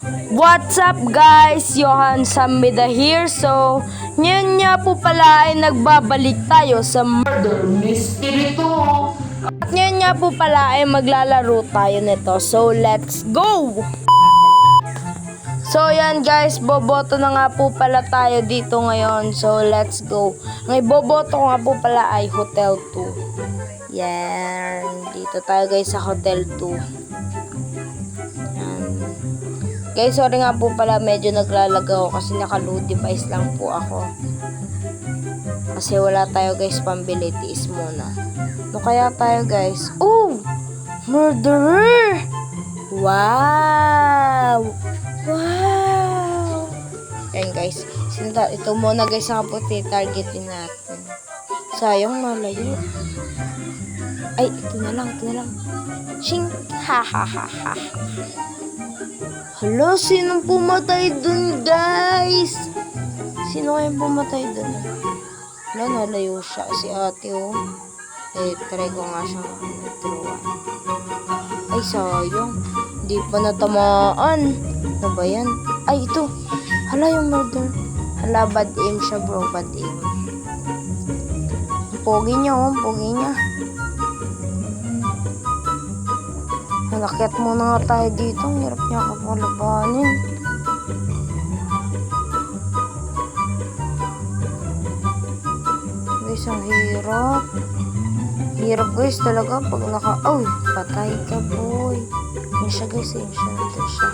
What's up guys? Johan Sambida here. So, ngayon nga po pala ay nagbabalik tayo sa Murder Mystery 2. At ngayon nga po pala ay maglalaro tayo nito. So, let's go! So, yan guys, boboto na nga po pala tayo dito ngayon. So, let's go. Ang iboboto ko nga po pala ay Hotel 2. Yan. Dito tayo guys sa Hotel 2. Yan. Guys, sorry nga po pala, medyo naglalagaw kasi naka-load device lang po ako. Kasi wala tayo guys pambili, tiis muna. No kaya tayo guys? Oh! Murderer! Wow! Wow! Ayan guys, ito muna guys ang kaputi, targetin natin. Sayang malayo. Ay, ito na lang. Shing! Ha ha ha ha. Hala, sinong pumatay dun, guys? Sino kayang pumatay dun? Hala, nalayo siya. Si ate, oh. Eh, try ko nga siyang turuan. Ay, sayang. Hindi pa natamaan. Ano ba yan? Ay, ito. Hala, yung murder. Hala, bad aim siya, bro. Bad aim. Ang pogi niya, oh. Ang pogi niya. Nakyat muna nga tayo dito. Ang hirap niya kapalabanin. Guys, ang hirap. Hirap guys talaga pag Uy, patay ka boy. Yan siya guys, yan siya. Nandun siya.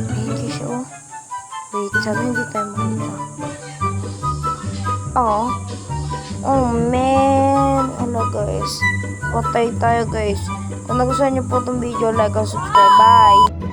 Ayun siya, oh. Wait, sabi hindi tayo makita. Oh man. Hala guys. Patay tayo guys. Kung nagustuhan niyo po itong video, like and subscribe. Bye!